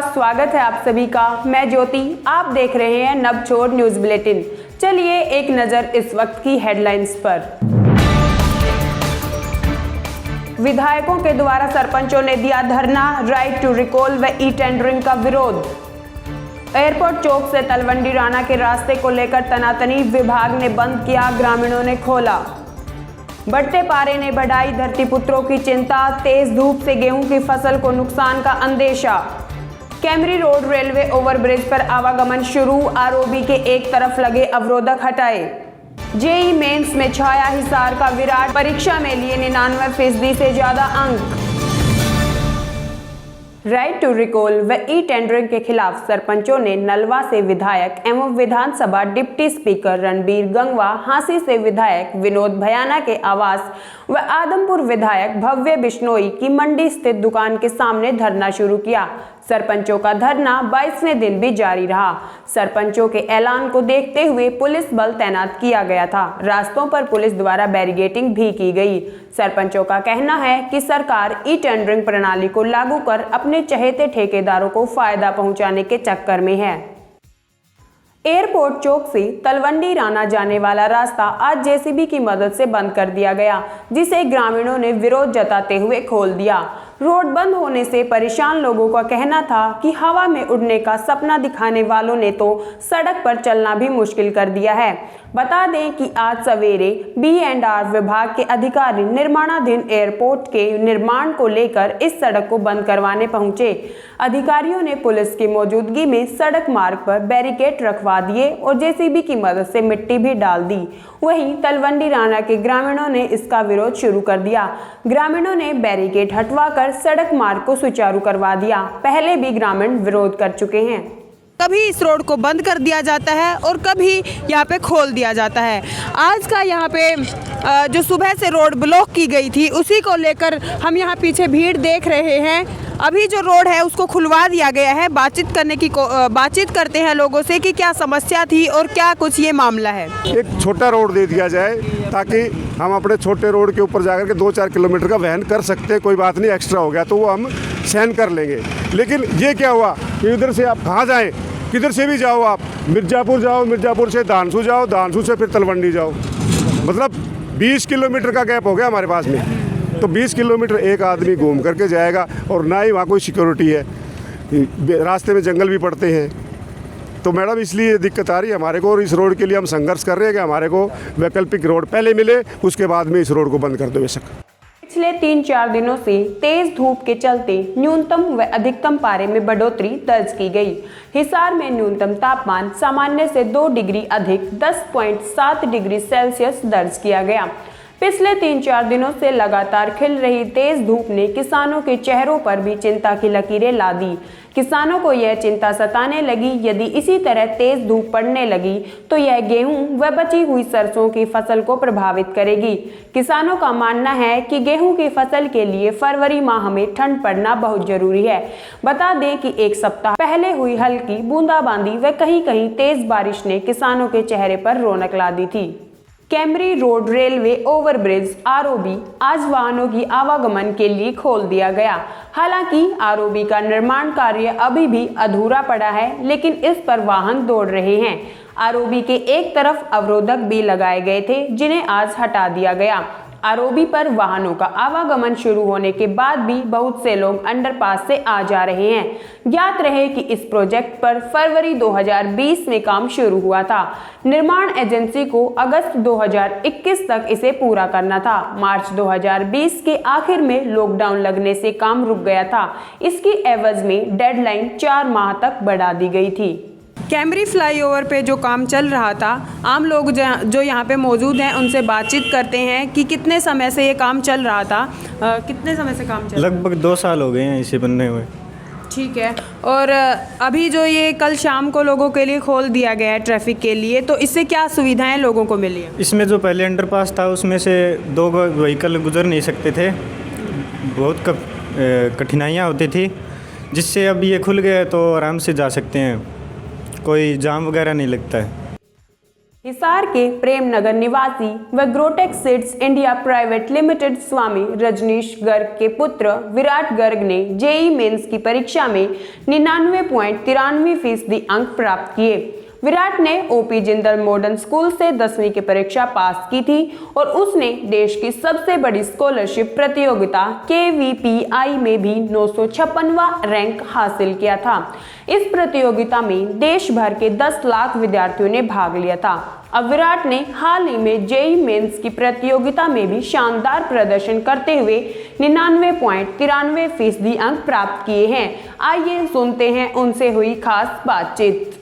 स्वागत है आप सभी का। मैं ज्योति, आप देख रहे हैं नवछोड़ न्यूज बुलेटिन। चलिए एक नजर इस वक्त की हेडलाइंस पर। विधायकों के द्वारा सरपंचों ने दिया धरना, राइट टू रिकॉल व ई टेंडरिंग का विरोध। एयरपोर्ट चौक से तलवंडी राणा के रास्ते को लेकर तनातनी, विभाग ने बंद किया, ग्रामीणों ने खोला। बढ़ते पारे ने बढ़ाई धरतीपुत्रों की चिंता, तेज धूप से गेहूं की फसल को नुकसान का अंदेशा। कैमरी रोड रेलवे ओवरब्रिज पर आवागमन शुरू, आरओबी के एक तरफ लगे अवरोधक हटाए। जेई मेंस में छाया हिसार का विराट, परीक्षा में लिए 99% से ज्यादा अंक। राइट टू रिकॉल व ई टेंडरिंग के खिलाफ सरपंचों ने नलवा से विधायक एवं विधानसभा डिप्टी स्पीकर रणबीर गंगवा, हांसी से विधायक विनोद भयाना के आवास व आदमपुर विधायक भव्य बिश्नोई की मंडी स्थित दुकान के सामने धरना शुरू किया। सरपंचों का धरना 22वें दिन भी जारी रहा। सरपंचों के ऐलान को देखते हुए पुलिस बल तैनात किया गया था। रास्तों पर पुलिस द्वारा बैरिकेडिंग भी की गई। सरपंचों का कहना है कि सरकार ई टेंडरिंग प्रणाली को लागू कर अपने चहेते ठेकेदारों को फायदा पहुंचाने के चक्कर में है। एयरपोर्ट चौक से तलवंडी राणा जाने वाला रास्ता आज जेसीबी की मदद से बंद कर दिया गया, जिसे ग्रामीणों ने विरोध जताते हुए खोल दिया। रोड बंद होने से परेशान लोगों का कहना था कि हवा में उड़ने का सपना दिखाने वालों ने तो सड़क पर चलना भी मुश्किल कर दिया है। बता दें कि आज सवेरे B&R विभाग के अधिकारी निर्माणाधीन एयरपोर्ट के निर्माण को लेकर इस सड़क को बंद करवाने पहुंचे। अधिकारियों ने पुलिस की मौजूदगी में सड़क मार्ग पर बैरिकेड रखवा दिए और जेसीबी की मदद से मिट्टी भी डाल दी। वहीं तलवंडी राणा के ग्रामीणों ने इसका विरोध शुरू कर दिया। ग्रामीणों ने बैरिकेड हटवाकर सड़क मार्ग को सुचारू करवा दिया। पहले भी ग्रामीण विरोध कर चुके हैं। कभी इस रोड को बंद कर दिया जाता है और कभी यहाँ पे खोल दिया जाता है। आज का यहाँ पे जो सुबह से रोड ब्लॉक की गई थी, उसी को लेकर हम यहाँ पीछे भीड़ देख रहे हैं। अभी जो रोड है उसको खुलवा दिया गया है। बातचीत करते हैं लोगों से कि क्या समस्या थी और क्या कुछ ये मामला है। एक छोटा रोड दे दिया जाए ताकि हम अपने छोटे रोड के ऊपर जाकर के 2-4 किलोमीटर का वहन कर सकते हैं। कोई बात नहीं, एक्स्ट्रा हो गया तो वो हम सहन कर लेंगे। लेकिन ये क्या हुआ कि इधर से आप कहाँ जाएं, किधर से भी जाओ, आप मिर्ज़ापुर जाओ, मिर्ज़ापुर से दानसू जाओ, दानसू से फिर तलवंडी जाओ, मतलब 20 किलोमीटर का गैप हो गया हमारे पास में। तो 20 किलोमीटर एक आदमी घूम करके जाएगा और ना ही वहाँ कोई सिक्योरिटी है, रास्ते में जंगल भी पड़ते हैं। तो मैडम इसलिए दिक्कत आ रही है हमारे को और इस रोड के लिए हम संघर्ष कर रहे हैं कि हमारे को वैकल्पिक रोड पहले मिले, उसके बाद में इस रोड को बंद कर दो बेशक। पिछले 3-4 दिनों से तेज धूप के चलते न्यूनतम व अधिकतम पारे में बढ़ोतरी दर्ज की गई। हिसार में न्यूनतम तापमान सामान्य से 2 डिग्री अधिक 10.7 डिग्री सेल्सियस दर्ज किया गया। पिछले 3-4 दिनों से लगातार खिल रही तेज धूप ने किसानों के चेहरों पर भी चिंता की लकीरें ला दी। किसानों को यह चिंता सताने लगी, यदि इसी तरह तेज धूप पड़ने लगी तो यह गेहूं व बची हुई सरसों की फसल को प्रभावित करेगी। किसानों का मानना है कि गेहूं की फसल के लिए फरवरी माह में ठंड पड़ना बहुत जरूरी है। बता दें कि एक सप्ताह पहले हुई हल्की बूंदाबांदी व कहीं कहीं तेज बारिश ने किसानों के चेहरे पर रौनक ला दी थी। Kaimri road railway overbridge ROB आज वाहनों की आवागमन के लिए खोल दिया गया। हालांकि आरओबी का निर्माण कार्य अभी भी अधूरा पड़ा है, लेकिन इस पर वाहन दौड़ रहे हैं। आरओबी के एक तरफ अवरोधक भी लगाए गए थे, जिन्हें आज हटा दिया गया। आरओबी पर वाहनों का आवागमन शुरू होने के बाद भी बहुत से लोग अंडरपास से आ जा रहे हैं। ज्ञात रहे कि इस प्रोजेक्ट पर फरवरी 2020 में काम शुरू हुआ था। निर्माण एजेंसी को अगस्त 2021 तक इसे पूरा करना था। मार्च 2020 के आखिर में लॉकडाउन लगने से काम रुक गया था। इसकी एवज में डेडलाइन 4 माह तक बढ़ा दी गई थी। कैमरी फ्लाईओवर पे जो काम चल रहा था, आम लोग जो यहाँ पे मौजूद हैं उनसे बातचीत करते हैं कि कितने समय से ये काम चल रहा था। कितने समय से काम चल रहा? लगभग 2 साल हो गए हैं इसे बनने हुए। ठीक है। और अभी जो ये कल शाम को लोगों के लिए खोल दिया गया है ट्रैफिक के लिए, तो इससे क्या सुविधाएं लोगों को मिली है? इसमें जो पहले अंडरपास था उसमें से 2 व्हीकल गुजर नहीं सकते थे, बहुत कठिनाइयाँ होती थी, जिससे अब ये खुल गया तो आराम से जा सकते हैं, कोई जाम वगैरह नहीं लगता है। हिसार के प्रेमनगर निवासी व ग्रोटेक सीड्स इंडिया प्राइवेट लिमिटेड स्वामी रजनीश गर्ग के पुत्र विराट गर्ग ने जेई मेंस की परीक्षा में 99.93% अंक प्राप्त किए। विराट ने ओपी जिंदल मॉडर्न स्कूल से 10वीं की परीक्षा पास की थी और उसने देश की सबसे बड़ी स्कॉलरशिप प्रतियोगिता KVPI में भी 956वां रैंक हासिल किया था। इस प्रतियोगिता में देश भर के 10 लाख विद्यार्थियों ने भाग लिया था। अब विराट ने हाल ही में जेई मेंस की प्रतियोगिता में भी शानदार प्रदर्शन करते हुए 99.93% अंक प्राप्त किए हैं। आइए सुनते हैं उनसे हुई खास बातचीत।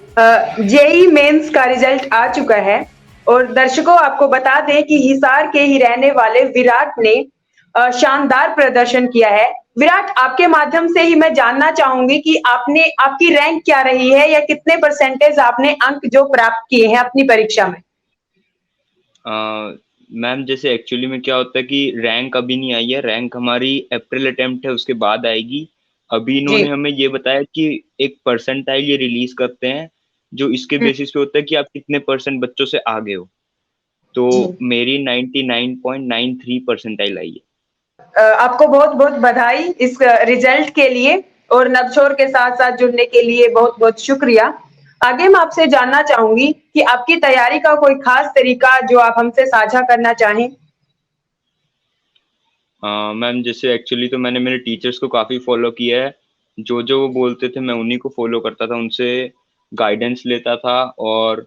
जेई मेंस का रिजल्ट आ चुका है और दर्शकों आपको बता दें कि हिसार के ही रहने वाले विराट ने शानदार प्रदर्शन किया है। विराट, आपके माध्यम से ही मैं जानना चाहूंगी कि आपकी रैंक क्या रही है या कितने परसेंटेज आपने अंक जो प्राप्त किए हैं अपनी परीक्षा में? मैम, जैसे एक्चुअली में क्या होता है कि रैंक अभी नहीं आई है। रैंक हमारी अप्रैल अटेम्प्ट है, उसके बाद आएगी। अभी इन्होंने हमें ये बताया कि एक परसेंटाइल ये रिलीज करते हैं जो इसके बेसिस पे होता है कि आप कितने परसेंट बच्चों से आगे हो। तो मेरी 99.93 परसेंटाइल आई है। आपको बहुत बहुत बधाई इस रिजल्ट के लिए और नवछोर के साथ साथ जुड़ने के लिए बहुत बहुत शुक्रिया। आगे मैं आपसे जानना चाहूंगी कि आपकी तैयारी का कोई खास तरीका जो आप हमसे साझा करना चाहें। मैम, जैसे एक्चुअली तो मैंने मेरे टीचर्स को काफ़ी फॉलो किया है। जो वो बोलते थे मैं उन्हीं को फॉलो करता था, उनसे गाइडेंस लेता था और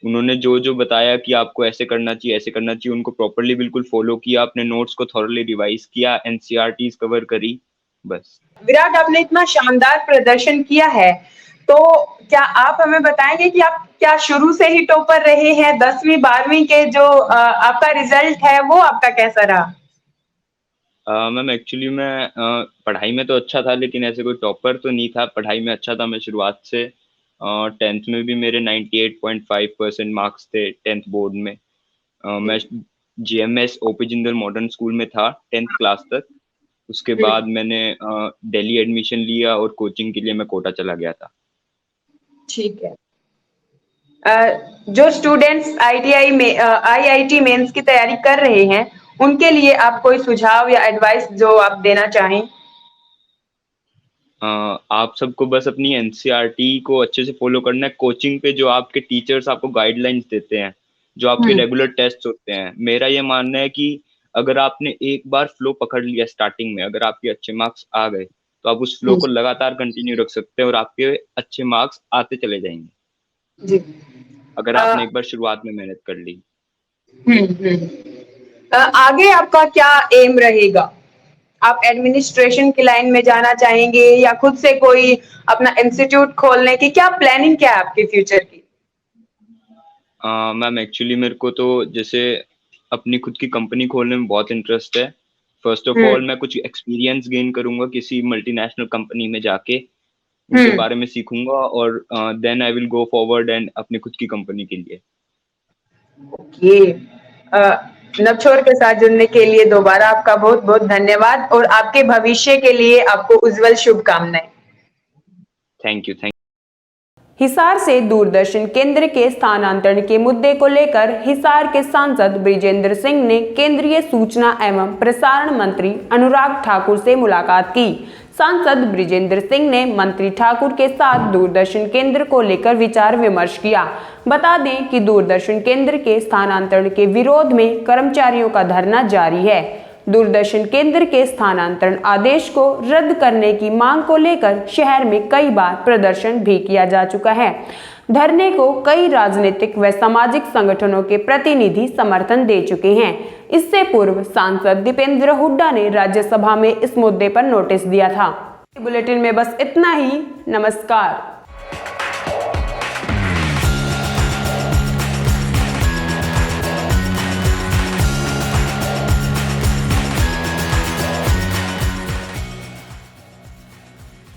उन्होंने जो बताया कि आपको ऐसे करना चाहिए, ऐसे करना चाहिए, उनको प्रॉपरली बिल्कुल फॉलो किया। अपने नोट्स को थॉरली रिवाइज किया, NCERTs कवर करी, बस। विराट, आपने इतना शानदार प्रदर्शन किया है, तो क्या आप हमें बताएंगे कि आप क्या शुरू से ही टॉपर रहे हैं? 10वीं 12वीं के जो आपका रिजल्ट है वो आपका कैसा रहा? मैम, एक्चुअली मैं पढ़ाई में तो अच्छा था, लेकिन ऐसे कोई टॉपर तो नहीं था। पढ़ाई में अच्छा था मैं शुरुआत से। 10th में भी मेरे 98.5% मार्क्स थे 10th बोर्ड में। मैं GMS OP Jindal modern school में था 10th क्लास तक। उसके बाद मैंने दिल्ली एडमिशन लिया और कोचिंग के लिए मैं कोटा चला गया था। ठीक है। जो स्टूडेंट्स IIT में IIT मेंस की तैयारी कर रहे हैं उनके लिए आप कोई सुझाव या एडवाइस जो आप देना चाहें? आप सबको बस अपनी NCERT को अच्छे से फॉलो करना है। कोचिंग पे जो आपके टीचर्स आपको गाइडलाइंस देते हैं, जो आपके रेगुलर टेस्ट होते हैं, मेरा ये मानना है कि अगर आपने एक बार फ्लो पकड़ लिया स्टार्टिंग में, अगर आपके अच्छे मार्क्स आ गए तो आप उस फ्लो को लगातार कंटिन्यू रख सकते हैं और आपके अच्छे मार्क्स आते चले जाएंगे जी, अगर आपने एक बार शुरुआत में मेहनत कर ली। आगे आपका क्या एम रहेगा? आप एडमिनिस्ट्रेशन की लाइन में जाना चाहेंगे या खुद से कोई अपना इंस्टीट्यूट खोलने की क्या प्लानिंग क्या है आपके फ्यूचर की? मैम, एक्चुअली मेरे को तो जैसे अपनी खुद की कंपनी खोलने में बहुत इंटरेस्ट है। फर्स्ट ऑफ ऑल मैं कुछ एक्सपीरियंस गेन करूंगा किसी मल्टीनेशनल कंपनी में जाके, उनके बारे में सीखूंगा और then I will go forward and अपनी खुद की कंपनी के लिए। ओके, नवछोर के साथ जुड़ने के लिए दोबारा आपका बहुत बहुत धन्यवाद और आपके भविष्य के लिए आपको उज्जवल शुभकामनाएं। Thank you. हिसार से दूरदर्शन केंद्र के स्थानांतरण के मुद्दे को लेकर हिसार के सांसद बृजेंद्र सिंह ने केंद्रीय सूचना एवं प्रसारण मंत्री अनुराग ठाकुर से मुलाकात की। सांसद बृजेंद्र सिंह ने मंत्री ठाकुर के साथ दूरदर्शन केंद्र को लेकर विचार विमर्श किया। बता दें कि दूरदर्शन केंद्र के स्थानांतरण के विरोध में कर्मचारियों का धरना जारी है। दूरदर्शन केंद्र के स्थानांतरण आदेश को रद्द करने की मांग को लेकर शहर में कई बार प्रदर्शन भी किया जा चुका है। धरने को कई राजनीतिक व सामाजिक संगठनों के प्रतिनिधि समर्थन दे चुके हैं। इससे पूर्व सांसद दीपेंद्र हुड्डा ने राज्यसभा में इस मुद्दे पर नोटिस दिया था। बुलेटिन में बस इतना ही। नमस्कार।